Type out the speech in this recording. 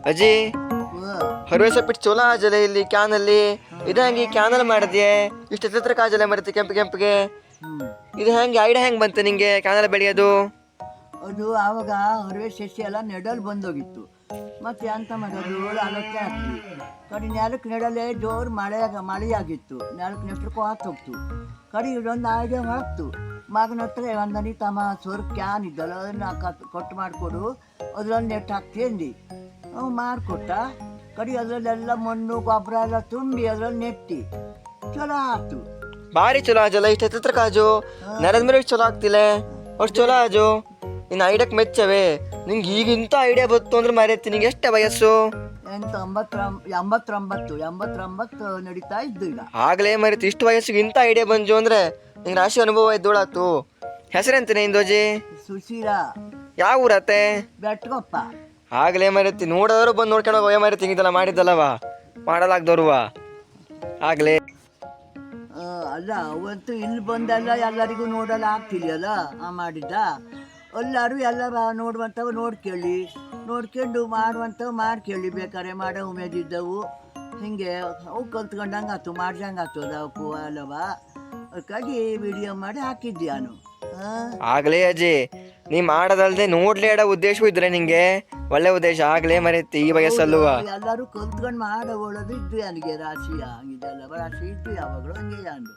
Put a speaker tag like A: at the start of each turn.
A: ಅಜ್ಜಿ ಹರವೆ ಸೊಪ್ಪಿಟ್ಟು ಚೋಲ ಆಜಲೆ ಇಲ್ಲಿ ಕ್ಯಾನಲ್ಲಿ ಇದು ಹೆಂಗೆ ಈ ಕ್ಯಾನಲ್ ಮಾಡಿದ್ಯೆ ಇಷ್ಟು ಎತ್ತರ ಕಾಜಲೆ ಮರತಿ ಕೆಂಪಿಗೆ ಇದು ಹೆಂಗೆ ಐಡಿಯಾ ಹೆಂಗೆ ಬಂತು ನಿಂಗೆ ಕ್ಯಾನಲ್ ಬೆಳೆಯೋದು?
B: ಅದು ಆವಾಗ ಹೊರವೆ ಸಸ್ಯ ಎಲ್ಲ ನೆಡಲು ಬಂದೋಗಿತ್ತು. ಮತ್ತೆ ಎಂತ ಮಾಡೋದು ಆಲೋಚನೆ ಆಗ್ತಿ ಕಡೆ ನೆಲಕ್ಕೆ ನೆಡಲೇ ಜೋರು ಮಳೆಯಾಗಿತ್ತು. ನೆಲಕ್ಕೆ ನೆಟ್ಟಕ್ಕೂ ಹೋಗ್ತು ಕಡೆ ಇದೊಂದು ಐಡಿಯಾ ಹಾಕ್ತು. ಮಗನ ಹತ್ರ ಒಂದನಿ ತಮ್ಮ ಸೋರ್ ಕ್ಯಾನ್ ಇದ್ದಲ್ಲ ಅದನ್ನು ಕೊಟ್ಟು ಮಾಡಿಕೊಡು, ಅದ್ರಲ್ಲಿ ನೆಟ್ಟು ಹಾಕ್ತೇಂದು ಅವು ಮಾಡಿಕೊಟ್ಟ. ಕಡೆ ಅದರಲ್ಲೆಲ್ಲ ಮಣ್ಣು ಗೊಬ್ಬರ ಎಲ್ಲ ತುಂಬಿ ಅದ್ರಲ್ಲಿ ನೆಟ್ಟಿ ಚಲೋ ಆಯ್ತು.
A: ಭಾರಿ ಚಲೋ ಆಜಲ್ಲ ಇಷ್ಟು ಎತ್ತರ ಕಾಜು ನೆಲದ ಮೇಲೆ ಚಲೋ ಆಗ್ತಿಲ್ಲ ಅಷ್ಟು ಚಲೋ ಆಜು. ನಿನ್ನ ಐಡಿಯಾಕ್ಕೆ ಮೆಚ್ಚವೇ. ನಿಂಗೆ ಈಗ ಇಂಥ ಐಡಿಯಾ ಬಂತು ಅಂದ್ರೆ ಮರೆಯುತ್ತೆ. ನಿಂಗೆ ಎಷ್ಟು ವಯಸ್ಸು?
B: 89 ನಡೀತಾ ಇದ್ದು ಈಗ.
A: ಆಗಲೇ ಮರೆತು ಇಷ್ಟು ವಯಸ್ಸಿಗೆ ಇಂಥ ಐಡಿಯಾ ಬಂಜು ಅಂದ್ರೆ ನಿಂಗೆ ರಾಶಿ ಅನುಭವ ಇದ್ದೋಳಾತು. ಹೆಸರೆಂತನೇ ಇಂದೋಜಿ?
B: ಸುಶೀಲ.
A: ಯಾವ ಊರತ್ತೆ?
B: ಬೆಟ್ಕೊಪ್ಪ.
A: ಆಗಲೇ ಮರೆತಿ ನೋಡೋರು ಬಂದು ನೋಡ್ಕೊಂಡು ಹೋಗಿ ಮರೆತಿ ಹಿಂಗಿದೆಲ್ಲ ಮಾಡಿದ್ದಲ್ಲವ ಮಾಡಲಾಗ್ದವ್ರುವ ಆಗಲೇ.
B: ಅಲ್ಲ ಅವಂತೂ ಇಲ್ಲಿ ಬಂದಲ್ಲ ಎಲ್ಲರಿಗೂ ನೋಡಲ್ಲ ಆಗ್ತಿದೆಯಲ್ಲ ಆ ಮಾಡಿದ್ದ. ಎಲ್ಲರೂ ಎಲ್ಲ ನೋಡುವಂಥವು ನೋಡ್ಕೊಂಡು ಮಾಡುವಂಥವು ಮಾಡ್ಕೇಳಿ ಬೇಕಾರೆ ಮಾಡೋ ಉಮೇದಿದ್ದವು. ಹಿಂಗೆ ಅವು ಕಲ್ತ್ಕೊಂಡಂಗೆ ಆಯ್ತು ಮಾಡ್ದಂಗೆ ಆಗ್ತದ ಅವಕ್ಕೂ ಅಲ್ಲವ. ಅದಕ್ಕಾಗಿ ವಿಡಿಯೋ ಮಾಡಿ ಹಾಕಿದ್ದೆ ನಾನು.
A: ಆಗಲೇ ಅಜ್ಜಿ ನೀ ಮಾಡೋದಲ್ದೆ ನೋಡ್ಲೇ ಆಡೋ ಉದ್ದೇಶವೂ ಇದ್ರೆ ನಿಂಗೆ ಒಳ್ಳೆ ಉದ್ದೇಶ. ಆಗಲೇ ಮರೆತಿ ಈ ವಯಸ್ಸಲ್ಲುವ
B: ಎಲ್ಲರೂ ಕಲ್ತ್ಕೊಂಡು ಮಾಡೋದು ಇದ್ದು ನನಗೆ ರಾಶಿ ಹಂಗಿದೆಲ್ಲ ರಾಶಿ ಇದ್ದು ಯಾವಾಗಲೂ ಹಂಗೆ ಅಂದು